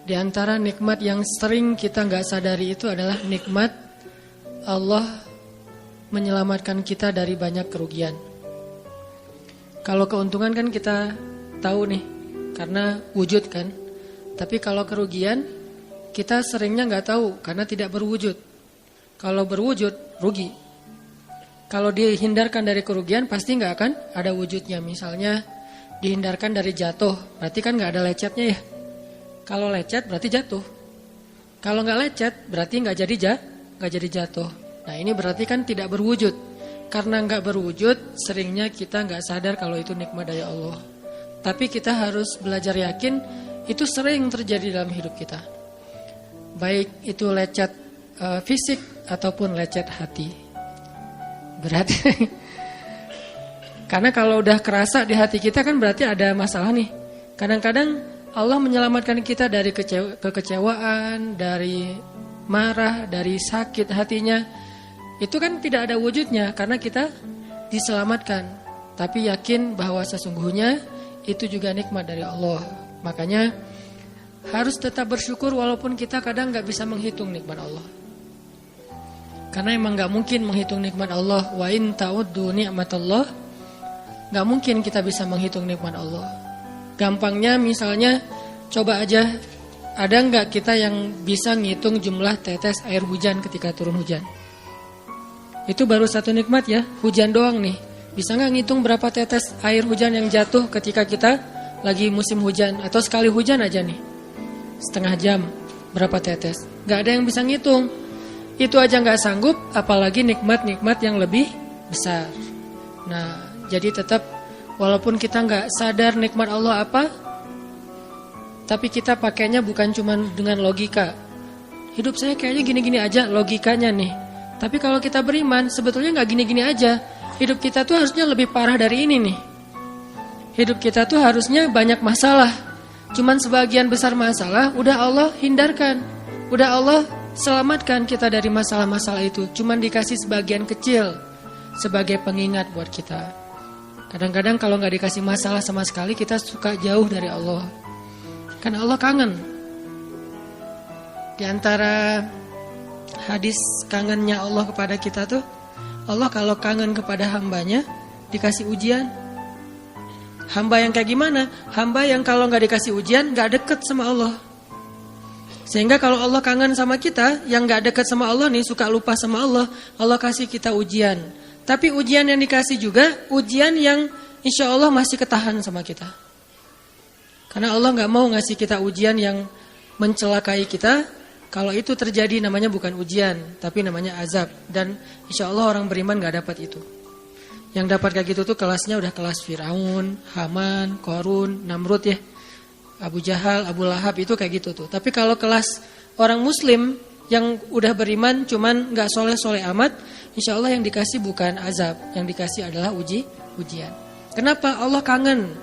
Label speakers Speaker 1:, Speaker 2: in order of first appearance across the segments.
Speaker 1: Di antara nikmat yang sering kita nggak sadari itu adalah nikmat Allah menyelamatkan kita dari banyak kerugian. Kalau keuntungan kan kita tahu nih, karena wujud kan. Tapi kalau kerugian, kita seringnya nggak tahu karena tidak berwujud. Kalau berwujud, rugi. Kalau dihindarkan dari kerugian, pasti nggak akan ada wujudnya. Misalnya dihindarkan dari jatuh, berarti kan nggak ada lecetnya ya. Kalau lecet berarti jatuh. Kalau nggak lecet berarti nggak jadi jatuh. Nah ini berarti kan tidak berwujud. Karena nggak berwujud, seringnya kita nggak sadar kalau itu nikmat dari Allah. Tapi kita harus belajar yakin itu sering terjadi dalam hidup kita. Baik itu lecet fisik ataupun lecet hati. Berat. Karena kalau udah kerasa di hati kita kan berarti ada masalah nih. Kadang-kadang Allah menyelamatkan kita dari kekecewaan, dari marah, dari sakit hatinya. Itu kan tidak ada wujudnya karena kita diselamatkan. Tapi yakin bahwa sesungguhnya itu juga nikmat dari Allah. Makanya harus tetap bersyukur walaupun kita kadang gak bisa menghitung nikmat Allah. Karena emang gak mungkin menghitung nikmat Allah. Wa in ta'uddu ni'matallah. Gak mungkin kita bisa menghitung nikmat Allah. Gampangnya misalnya coba aja, ada nggak kita yang bisa ngitung jumlah tetes air hujan ketika turun hujan? Itu baru satu nikmat ya, hujan doang nih. Bisa nggak ngitung berapa tetes air hujan yang jatuh ketika kita lagi musim hujan? Atau sekali hujan aja nih, setengah jam berapa tetes? Nggak ada yang bisa ngitung. Itu aja nggak sanggup, apalagi nikmat-nikmat yang lebih besar. Nah, jadi tetap walaupun kita nggak sadar nikmat Allah apa, tapi kita pakainya bukan cuma dengan logika. Hidup saya kayaknya gini-gini aja logikanya nih. Tapi kalau kita beriman, sebetulnya nggak gini-gini aja. Hidup kita tuh harusnya lebih parah dari ini nih. Hidup kita tuh harusnya banyak masalah. Cuman sebagian besar masalah udah Allah hindarkan. Udah Allah selamatkan kita dari masalah-masalah itu. Cuman dikasih sebagian kecil sebagai pengingat buat kita. Kadang-kadang kalau nggak dikasih masalah sama sekali, kita suka jauh dari Allah. Karena Allah kangen. Di antara hadis kangennya Allah kepada kita tuh, Allah kalau kangen kepada hambanya, dikasih ujian. Hamba yang kayak gimana? Hamba yang kalau nggak dikasih ujian, nggak deket sama Allah. Sehingga kalau Allah kangen sama kita, yang nggak deket sama Allah nih, suka lupa sama Allah, Allah kasih kita ujian. Tapi ujian yang dikasih juga ujian yang insya Allah masih ketahan sama kita. Karena Allah gak mau ngasih kita ujian yang mencelakai kita. Kalau itu terjadi namanya bukan ujian, tapi namanya azab. Dan insya Allah orang beriman gak dapat itu. Yang dapat kayak gitu tuh kelasnya udah kelas Firaun, Haman, Korun, Namrud ya. Abu Jahal, Abu Lahab itu kayak gitu tuh. Tapi kalau kelas orang muslim yang udah beriman cuman gak soleh-soleh amat, insya Allah yang dikasih bukan azab, yang dikasih adalah ujian. Kenapa? Allah kangen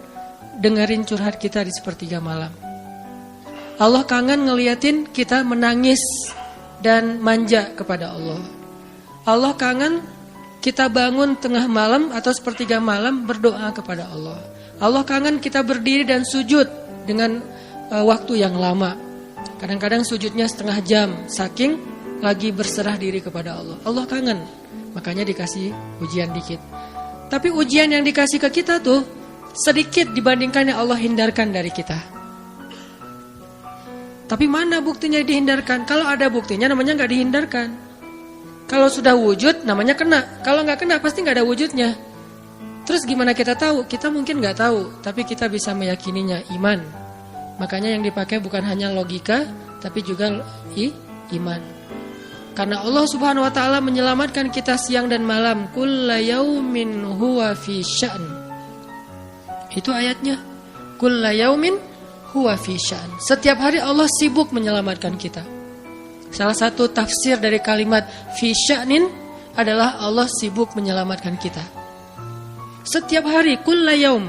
Speaker 1: dengerin curhat kita di sepertiga malam. Allah kangen ngeliatin kita menangis dan manja kepada Allah. Allah kangen kita bangun tengah malam atau sepertiga malam berdoa kepada Allah. Allah kangen kita berdiri dan sujud dengan waktu yang lama. Kadang-kadang sujudnya setengah jam, saking lagi berserah diri kepada Allah. Allah kangen, makanya dikasih ujian dikit. Tapi ujian yang dikasih ke kita tuh sedikit dibandingkan yang Allah hindarkan dari kita. Tapi mana buktinya dihindarkan? Kalau ada buktinya namanya gak dihindarkan. Kalau sudah wujud namanya kena. Kalau gak kena pasti gak ada wujudnya. Terus gimana kita tahu? Kita mungkin gak tahu, tapi kita bisa meyakininya, iman. Makanya yang dipakai bukan hanya logika, tapi juga iman. Karena Allah Subhanahu wa taala menyelamatkan kita siang dan malam. Kulla yaumin huwa fi sya'n. Itu ayatnya. Kulla yaumin huwa fi sya'n. Setiap hari Allah sibuk menyelamatkan kita. Salah satu tafsir dari kalimat fi sya'nin adalah Allah sibuk menyelamatkan kita. Setiap hari kulla yaum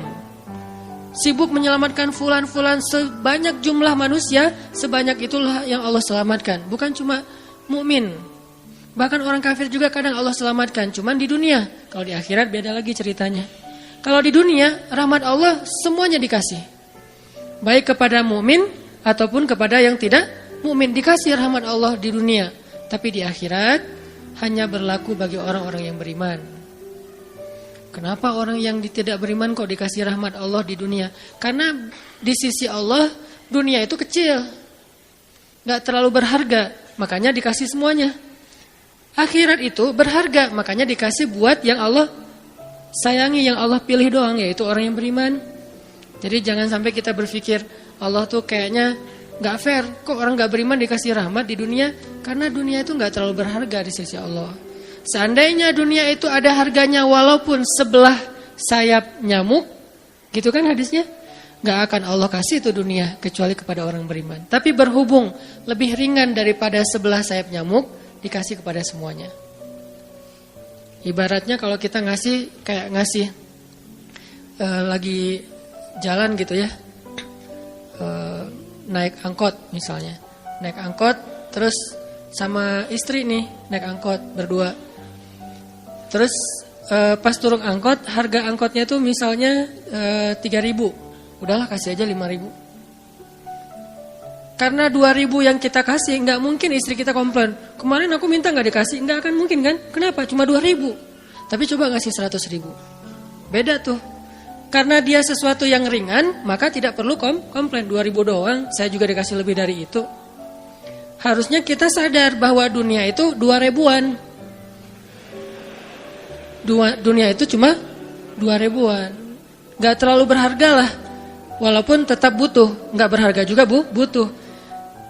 Speaker 1: sibuk menyelamatkan fulan-fulan, sebanyak jumlah manusia, sebanyak itulah yang Allah selamatkan. Bukan cuma mukmin, bahkan orang kafir juga kadang Allah selamatkan. Cuman di dunia, kalau di akhirat beda lagi ceritanya. Kalau di dunia, rahmat Allah semuanya dikasih, baik kepada mukmin ataupun kepada yang tidak mukmin. Dikasih rahmat Allah di dunia, tapi di akhirat hanya berlaku bagi orang-orang yang beriman. Kenapa orang yang tidak beriman kok dikasih rahmat Allah di dunia? Karena di sisi Allah dunia itu kecil, gak terlalu berharga, makanya dikasih semuanya. Akhirat itu berharga, makanya dikasih buat yang Allah sayangi, yang Allah pilih doang, yaitu orang yang beriman. Jadi jangan sampai kita berpikir Allah tuh kayaknya gak fair, kok orang gak beriman dikasih rahmat di dunia. Karena dunia itu gak terlalu berharga di sisi Allah. Seandainya dunia itu ada harganya walaupun sebelah sayap nyamuk, gitu kan hadisnya, gak akan Allah kasih itu dunia kecuali kepada orang beriman. Tapi berhubung lebih ringan daripada sebelah sayap nyamuk, dikasih kepada semuanya. Ibaratnya kalau kita ngasih kayak ngasih lagi jalan gitu ya, naik angkot misalnya, naik angkot terus sama istri nih naik angkot berdua, terus pas turun angkot harga angkotnya tuh misalnya 3.000, udahlah kasih aja 5.000. Karena 2.000 yang kita kasih, nggak mungkin istri kita komplain. Kemarin aku minta nggak dikasih, nggak akan mungkin kan? Kenapa? Cuma 2.000. Tapi coba ngasih 100.000. Beda tuh. Karena dia sesuatu yang ringan, maka tidak perlu komplain. 2.000 doang, saya juga dikasih lebih dari itu. Harusnya kita sadar bahwa dunia itu 2.000-an. Dunia itu cuma 2.000-an. Nggak terlalu berharga lah. Walaupun tetap butuh, nggak berharga juga butuh.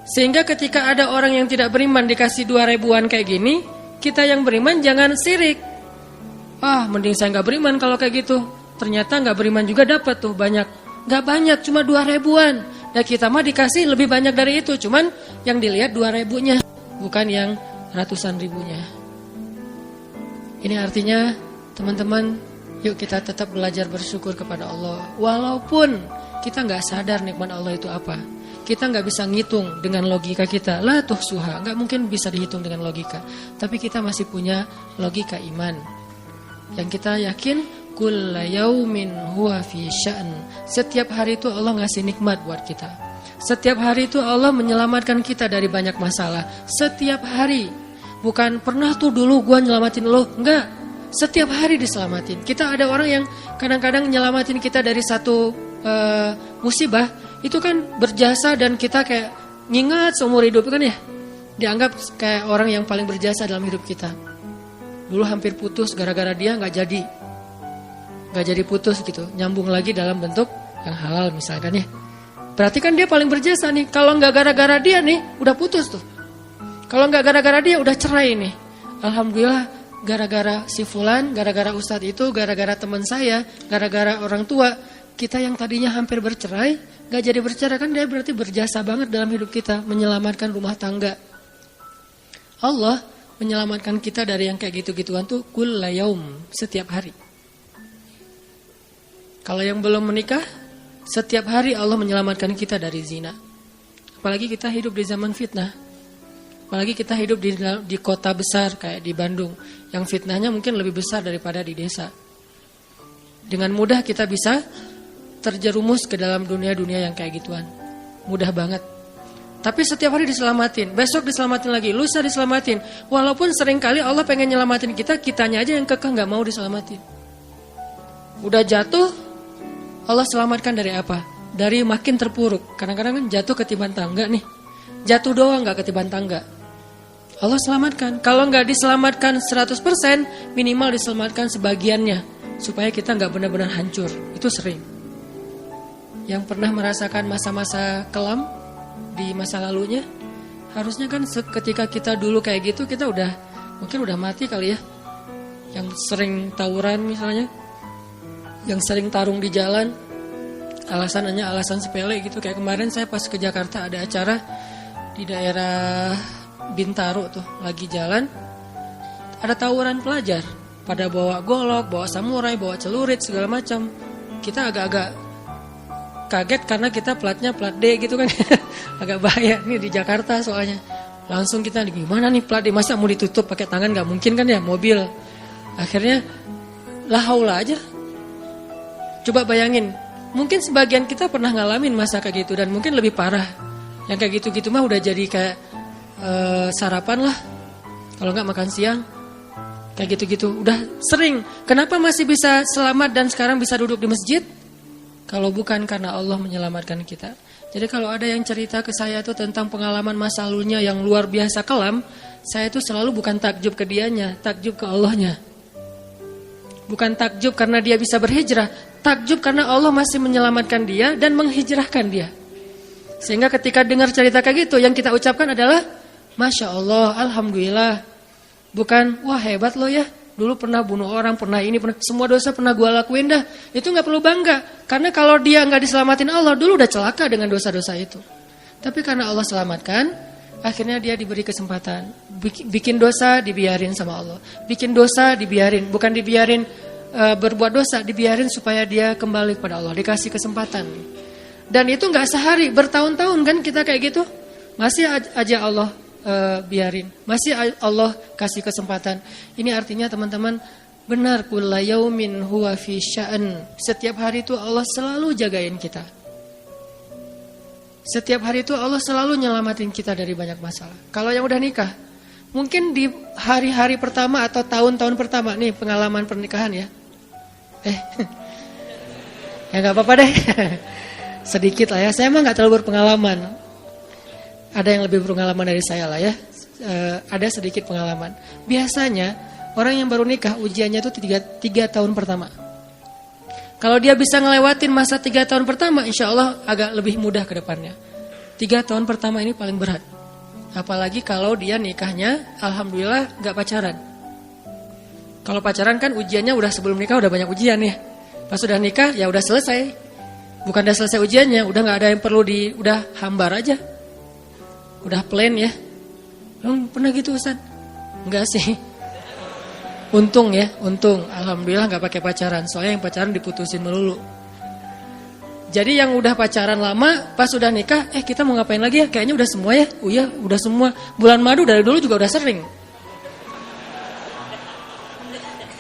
Speaker 1: Sehingga ketika ada orang yang tidak beriman dikasih 2.000-an kayak gini, kita yang beriman jangan sirik. Mending saya nggak beriman kalau kayak gitu. Ternyata nggak beriman juga dapat tuh banyak. Nggak banyak, cuma 2.000-an. Dan kita mah dikasih lebih banyak dari itu. Cuman yang dilihat 2.000-nya, bukan yang ratusan ribunya. Ini artinya teman-teman, yuk kita tetap belajar bersyukur kepada Allah. Walaupun kita nggak sadar nikmat Allah itu apa. Kita nggak bisa ngitung dengan logika kita. La tuhsuha, nggak mungkin bisa dihitung dengan logika. Tapi kita masih punya logika iman. Yang kita yakin, kulla yaumin huwa fi sya'n. Setiap hari itu Allah ngasih nikmat buat kita. Setiap hari itu Allah menyelamatkan kita dari banyak masalah. Setiap hari. Bukan pernah tuh dulu gua nyelamatin lo, enggak. Setiap hari diselamatin. Kita ada orang yang kadang-kadang nyelamatin kita dari satu musibah, itu kan berjasa dan kita kayak ngingat seumur hidup kan ya. Dianggap kayak orang yang paling berjasa dalam hidup kita. Dulu hampir putus gara-gara dia nggak jadi putus gitu. Nyambung lagi dalam bentuk yang halal misalkan ya. Berarti kan dia paling berjasa nih. Kalau nggak gara-gara dia nih, udah putus tuh. Kalau nggak gara-gara dia udah cerai nih. Alhamdulillah gara-gara si fulan, gara-gara ustadz itu, gara-gara teman saya, gara-gara orang tua, kita yang tadinya hampir bercerai, gak jadi bercerai kan dia berarti berjasa banget dalam hidup kita, menyelamatkan rumah tangga. Allah menyelamatkan kita dari yang kayak gitu-gituan tuh kulla yaum, setiap hari. Kalau yang belum menikah, setiap hari Allah menyelamatkan kita dari zina. Apalagi kita hidup di zaman fitnah. Apalagi kita hidup di kota besar kayak di Bandung, yang fitnahnya mungkin lebih besar daripada di desa. Dengan mudah kita bisa terjerumus ke dalam dunia-dunia yang kayak gituan. Mudah banget. Tapi setiap hari diselamatin, besok diselamatin lagi, lusa diselamatin. Walaupun seringkali Allah pengen nyelamatin kita, kitanya aja yang kekeh gak mau diselamatin. Udah jatuh, Allah selamatkan dari apa? Dari makin terpuruk. Kadang-kadang kan jatuh ketiban tangga nih. Jatuh doang gak ketiban tangga. Allah selamatkan. Kalau gak diselamatkan 100%, minimal diselamatkan sebagiannya. Supaya kita gak benar-benar hancur. Itu sering. Yang pernah merasakan masa-masa kelam di masa lalunya, harusnya kan ketika kita dulu kayak gitu, kita mungkin udah mati kali ya. Yang sering tawuran misalnya, yang sering tarung di jalan, alasannya alasan sepele gitu. Kayak kemarin saya pas ke Jakarta ada acara di daerah Bintaro tuh, lagi jalan, ada tawuran pelajar, pada bawa golok, bawa samurai, bawa celurit segala macam. Kita agak-agak kaget karena kita platnya plat D gitu kan. Agak bahaya nih di Jakarta soalnya. Langsung kita gimana nih plat D, masa mau ditutup pakai tangan, gak mungkin kan ya, mobil. Akhirnya la haula aja. Coba bayangin, mungkin sebagian kita pernah ngalamin masa kayak gitu dan mungkin lebih parah. Yang kayak gitu-gitu mah udah jadi kayak sarapan lah. Kalau nggak makan siang. Kayak gitu-gitu, udah sering. Kenapa masih bisa selamat dan sekarang bisa duduk di masjid? Kalau bukan karena Allah menyelamatkan kita. Jadi kalau ada yang cerita ke saya itu tentang pengalaman masa lalunya yang luar biasa kelam, saya itu selalu bukan takjub ke dianya, takjub ke Allahnya. Bukan takjub karena dia bisa berhijrah, takjub karena Allah masih menyelamatkan dia dan menghijrahkan dia. Sehingga ketika dengar cerita kayak gitu, yang kita ucapkan adalah Masya Allah, Alhamdulillah. Bukan, wah hebat lo ya, dulu pernah bunuh orang, pernah ini, pernah semua dosa pernah gue lakuin dah. Itu gak perlu bangga, karena kalau dia gak diselamatin Allah, dulu udah celaka dengan dosa-dosa itu. Tapi karena Allah selamatkan, akhirnya dia diberi kesempatan. Bikin dosa, dibiarin sama Allah. Bikin dosa, dibiarin, bukan dibiarin berbuat dosa, dibiarin supaya dia kembali kepada Allah, dikasih kesempatan. Dan itu gak sehari, bertahun-tahun kan kita kayak gitu. Masih aja Allah biarin, masih Allah kasih kesempatan. Ini artinya teman-teman, benar kulla yaumin huwa fi sya'an. Setiap hari itu Allah selalu jagain kita. Setiap hari itu Allah selalu nyelamatin kita dari banyak masalah. Kalau yang udah nikah, mungkin di hari-hari pertama atau tahun-tahun pertama nih pengalaman pernikahan ya. Ya nggak apa-apa deh. Sedikit lah ya. Saya mah nggak terlalu berpengalaman. Ada yang lebih berpengalaman dari saya lah ya. Ada sedikit pengalaman. Biasanya orang yang baru nikah ujiannya itu 3 tahun pertama. Kalau dia bisa ngelewatin masa 3 tahun pertama, insya Allah agak lebih mudah ke depannya. 3 tahun pertama ini paling berat. Apalagi kalau dia nikahnya alhamdulillah gak pacaran. Kalau pacaran kan ujiannya udah sebelum nikah udah banyak ujian ya. Pas sudah nikah ya udah selesai. Bukan udah selesai ujiannya, udah gak ada yang perlu udah hambar aja. Udah plan ya. Pernah gitu Ustaz? Enggak sih. Untung ya, untung. Alhamdulillah gak pakai pacaran. Soalnya yang pacaran diputusin melulu. Jadi yang udah pacaran lama, pas udah nikah, kita mau ngapain lagi ya? Kayaknya udah semua ya. Oh iya, udah semua. Bulan madu dari dulu juga udah sering.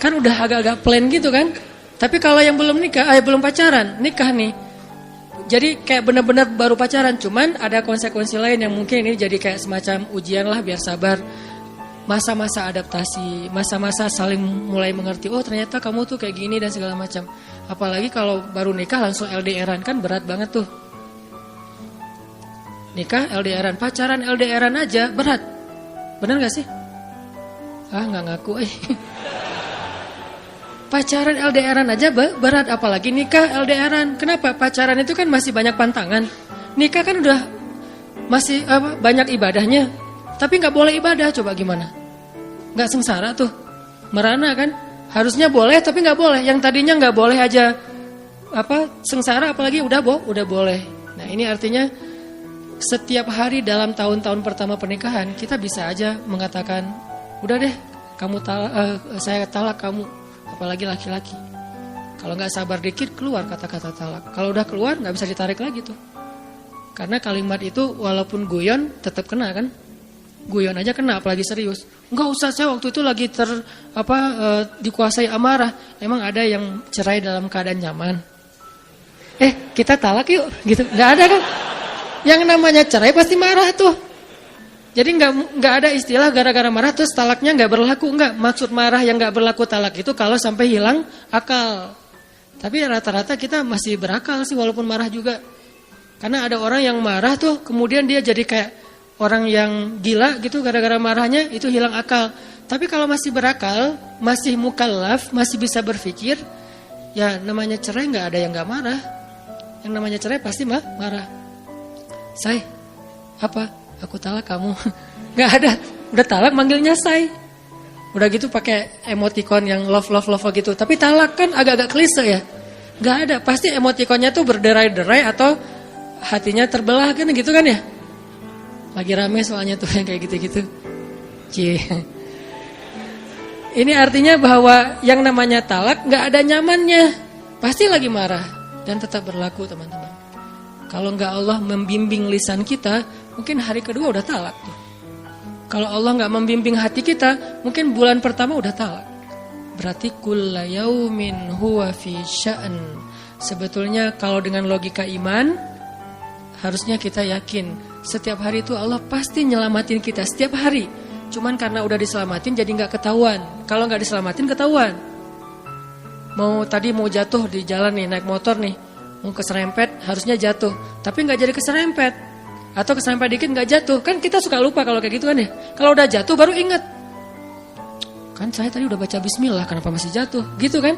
Speaker 1: Kan udah agak-agak plan gitu kan. Tapi kalau yang belum nikah, belum pacaran, nikah nih. Jadi kayak benar-benar baru pacaran, cuman ada konsekuensi lain yang mungkin ini jadi kayak semacam ujian lah biar sabar. Masa-masa adaptasi, masa-masa saling mulai mengerti, oh ternyata kamu tuh kayak gini dan segala macam. Apalagi kalau baru nikah langsung LDRan kan berat banget tuh. Nikah LDRan, pacaran LDRan aja berat. Benar gak sih? Nggak ngaku Pacaran LDRan aja berat, apalagi nikah LDRan. Kenapa? Pacaran itu kan masih banyak pantangan. Nikah kan udah masih banyak ibadahnya. Tapi nggak boleh ibadah, coba gimana? Nggak sengsara tuh, merana kan? Harusnya boleh, tapi nggak boleh. Yang tadinya nggak boleh aja sengsara, apalagi udah boleh. Nah ini artinya setiap hari dalam tahun-tahun pertama pernikahan kita bisa aja mengatakan, udah deh, saya talak kamu. Apalagi laki-laki. Kalau nggak sabar dikit keluar kata-kata talak. Kalau udah keluar nggak bisa ditarik lagi tuh. Karena kalimat itu walaupun guyon tetap kena kan. Guyon aja kena, apalagi serius. Nggak usah, saya waktu itu lagi dikuasai amarah. Emang ada yang cerai dalam keadaan nyaman? Kita talak yuk, gitu. Nggak ada kan? Yang namanya cerai pasti marah tuh. Jadi nggak ada istilah gara-gara marah terus talaknya nggak berlaku, nggak. Maksud marah yang nggak berlaku talak itu kalau sampai hilang akal. Tapi rata-rata kita masih berakal sih walaupun marah juga. Karena ada orang yang marah tuh kemudian dia jadi kayak orang yang gila gitu gara-gara marahnya itu hilang akal. Tapi kalau masih berakal, masih mukallaf, masih bisa berpikir, ya namanya cerai nggak ada yang nggak marah. Yang namanya cerai pasti marah. Aku talak kamu. Gak ada. Udah talak manggilnya say. Udah gitu pakai emoticon yang love gitu. Tapi talak kan agak-agak klise ya. Gak ada. Pasti emoticonnya tuh berderai-derai atau hatinya terbelah kan gitu kan ya. Lagi rame soalnya tuh yang kayak gitu-gitu. Ini artinya bahwa yang namanya talak gak ada nyamannya. Pasti lagi marah. Dan tetap berlaku teman-teman. Kalau enggak Allah membimbing lisan kita, mungkin hari kedua udah talak tuh. Kalau Allah enggak membimbing hati kita, mungkin bulan pertama udah talak. Berarti kulla yaumin huwa fi sya'an. Sebetulnya kalau dengan logika iman, harusnya kita yakin setiap hari itu Allah pasti nyelamatin kita setiap hari. Cuman karena udah diselamatin jadi nggak ketahuan. Kalau nggak diselamatin ketahuan. Mau jatuh di jalan nih, naik motor nih, mau keserempet harusnya jatuh, tapi nggak jadi keserempet. Atau keserempet dikit nggak jatuh, kan kita suka lupa kalau kayak gitu kan ya. Kalau udah jatuh baru ingat, kan saya tadi udah baca Bismillah, kenapa masih jatuh, gitu kan?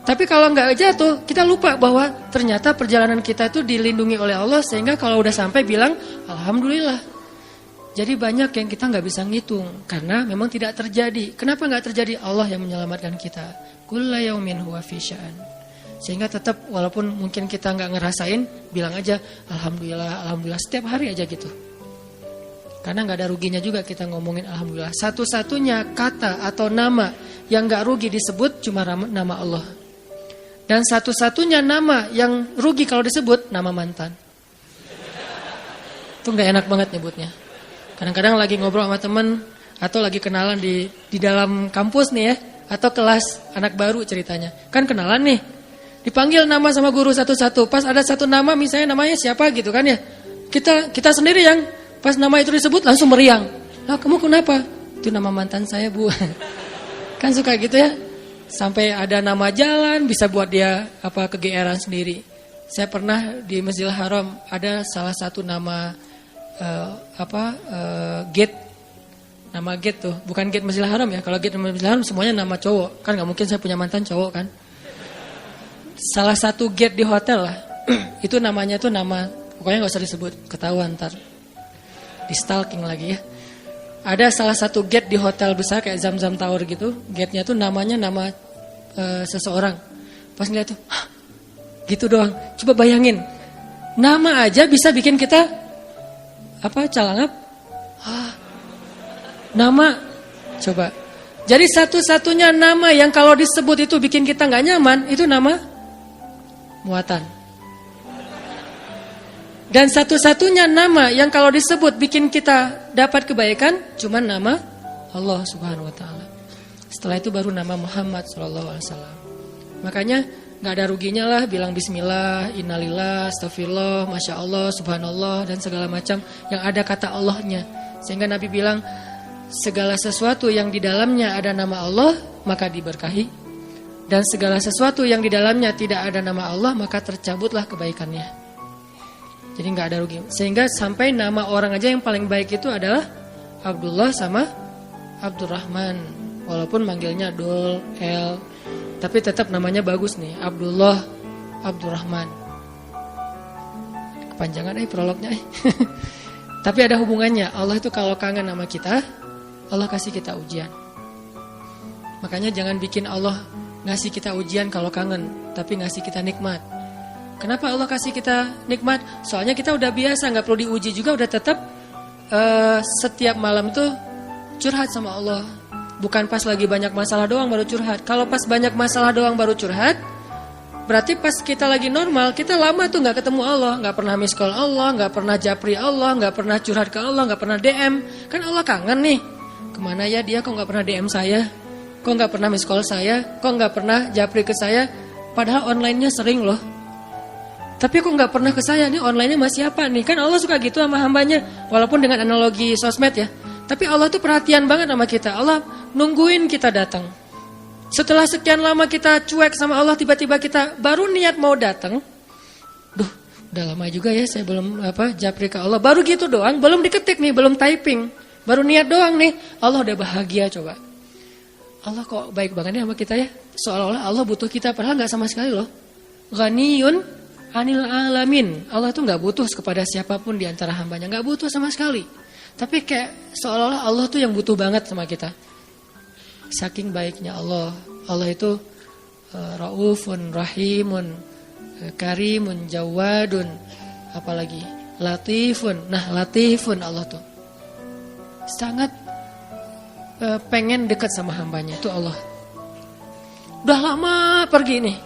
Speaker 1: Tapi kalau nggak jatuh, kita lupa bahwa ternyata perjalanan kita itu dilindungi oleh Allah, sehingga kalau udah sampai bilang Alhamdulillah. Jadi banyak yang kita nggak bisa ngitung karena memang tidak terjadi. Kenapa nggak terjadi? Allah yang menyelamatkan kita. Kulla yaumin huwa fi sya'an. Sehingga tetap walaupun mungkin kita nggak ngerasain, bilang aja Alhamdulillah, Alhamdulillah setiap hari aja gitu. Karena nggak ada ruginya juga kita ngomongin Alhamdulillah. Satu-satunya kata atau nama yang nggak rugi disebut cuma nama Allah. Dan satu-satunya nama yang rugi kalau disebut nama mantan. Itu nggak enak banget nyebutnya. Kadang-kadang lagi ngobrol sama temen atau lagi kenalan di dalam kampus nih ya, atau kelas anak baru ceritanya. Kan kenalan nih. Dipanggil nama sama guru satu-satu. Pas ada satu nama misalnya namanya siapa gitu kan ya. Kita sendiri yang pas nama itu disebut langsung meriang. Lah kamu kenapa? Itu nama mantan saya, Bu. Kan suka gitu ya. Sampai ada nama jalan bisa buat dia kegeeran sendiri. Saya pernah di Masjidil Haram ada salah satu nama gate. Nama gate tuh, bukan gate Masjidil Haram ya. Kalau gate Masjidil Haram semuanya nama cowok. Kan gak mungkin saya punya mantan cowok kan. Salah satu gate di hotel lah. Itu namanya tuh nama, pokoknya gak usah disebut, ketahuan ntar. Di stalking lagi ya. Ada salah satu gate di hotel besar kayak Zam-Zam Tower gitu. Gate-nya tuh namanya nama seseorang. Pas ngeliat tuh, gitu doang. Coba bayangin. Nama aja bisa bikin kita calangap. Nama, coba. Jadi satu-satunya nama yang kalau disebut itu bikin kita nggak nyaman, itu nama muatan. Dan satu-satunya nama yang kalau disebut bikin kita dapat kebaikan, cuma nama Allah Subhanahu Wa Taala. Setelah itu baru nama Muhammad SAW. Makanya nggak ada ruginya lah bilang Bismillah, Innalillah, Astagfirullah, Masya Allah, Subhanallah dan segala macam yang ada kata Allahnya. Sehingga Nabi bilang segala sesuatu yang di dalamnya ada nama Allah maka diberkahi, dan segala sesuatu yang di dalamnya tidak ada nama Allah maka tercabutlah kebaikannya. Jadi nggak ada rugi. Sehingga sampai nama orang aja yang paling baik itu adalah Abdullah sama Abdurrahman. Walaupun manggilnya Dul, El, tapi tetap namanya bagus nih, Abdullah, Abdurrahman. Kepanjangan prolognya. Tapi ada hubungannya. Allah itu kalau kangen sama kita, Allah kasih kita ujian. Makanya jangan bikin Allah ngasih kita ujian kalau kangen, tapi ngasih kita nikmat. Kenapa Allah kasih kita nikmat? Soalnya kita udah biasa, gak perlu diuji juga, udah tetap setiap malam tuh curhat sama Allah. Bukan pas lagi banyak masalah doang baru curhat. Kalau pas banyak masalah doang baru curhat, berarti pas kita lagi normal, kita lama tuh gak ketemu Allah. Gak pernah miss call Allah, gak pernah japri Allah, gak pernah curhat ke Allah, gak pernah DM. Kan Allah kangen nih. Kemana ya dia, kok gak pernah DM saya? Kok gak pernah miss call saya? Kok gak pernah japri ke saya? Padahal online-nya sering loh. Tapi kok gak pernah ke saya nih, online-nya masih apa nih? Kan Allah suka gitu sama hambanya. Walaupun dengan analogi sosmed ya. Tapi Allah tuh perhatian banget sama kita. Allah nungguin kita datang. Setelah sekian lama kita cuek sama Allah, tiba-tiba kita baru niat mau datang. Duh, udah lama juga ya saya belum japri ke Allah. Baru gitu doang, belum diketik nih, belum typing. Baru niat doang nih. Allah udah bahagia coba. Allah kok baik banget nih sama kita ya. Seolah-olah Allah butuh kita, padahal gak sama sekali loh. Ghaniyun anil alamin. Allah tuh gak butuh kepada siapapun di antara hambanya. Gak butuh sama sekali. Tapi kayak seolah-olah Allah tuh yang butuh banget sama kita. Saking baiknya Allah. Allah itu raufun, rahimun, karimun, jawadun. Apalagi latifun. Nah latifun Allah tuh sangat pengen dekat sama hambanya. Itu Allah. Udah lama pergi nih.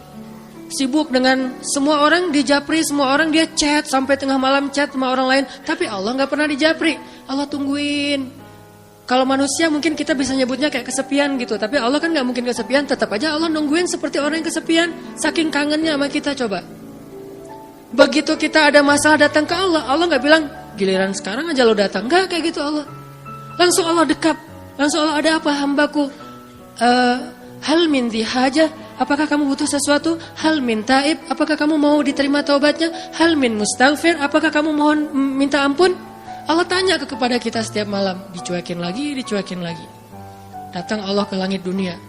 Speaker 1: Sibuk dengan semua orang dijapri, semua orang dia chat sampai tengah malam chat sama orang lain, tapi Allah nggak pernah dijapri. Allah tungguin. Kalau manusia mungkin kita bisa nyebutnya kayak kesepian gitu, tapi Allah kan nggak mungkin kesepian. Tetap aja Allah nungguin seperti orang yang kesepian, saking kangennya sama kita coba. Begitu kita ada masalah datang ke Allah, Allah nggak bilang giliran sekarang aja lo datang, nggak kayak gitu Allah. Langsung Allah dekap, langsung Allah, ada apa hambaku? Hal min hajah, apakah kamu butuh sesuatu? Hal min taib, apakah kamu mau diterima taubatnya? Hal min mustaghfir, apakah kamu mohon minta ampun? Allah tanya kepada kita setiap malam, dicuekin lagi. Datang Allah ke langit dunia.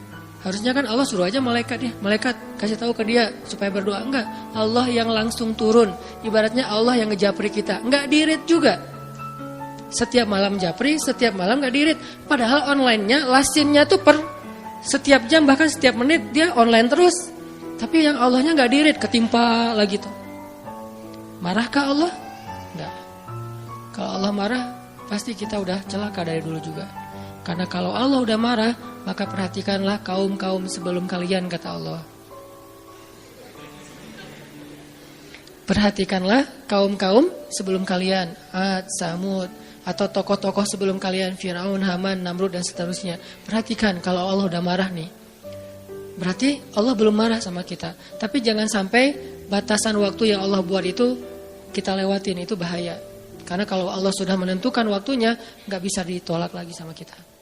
Speaker 1: Harusnya kan Allah suruh aja malaikat kasih tahu ke dia supaya berdoa. Enggak, Allah yang langsung turun. Ibaratnya Allah yang ngejapri kita. Enggak dirit juga. Setiap malam japri, setiap malam enggak dirit. Padahal online-nya, lasinnya tuh per setiap jam bahkan setiap menit dia online terus. Tapi yang Allahnya enggak dirit, ketimpa lagi tuh. Marahkah Allah? Enggak. Kalau Allah marah, pasti kita udah celaka dari dulu juga. Karena kalau Allah udah marah, maka perhatikanlah kaum-kaum sebelum kalian, kata Allah. Perhatikanlah kaum-kaum sebelum kalian, Ad, Samud, atau tokoh-tokoh sebelum kalian, Firaun, Haman, Namrud, dan seterusnya. Perhatikan kalau Allah udah marah nih. Berarti Allah belum marah sama kita. Tapi jangan sampai batasan waktu yang Allah buat itu kita lewatin, itu bahaya. Karena kalau Allah sudah menentukan waktunya, gak bisa ditolak lagi sama kita.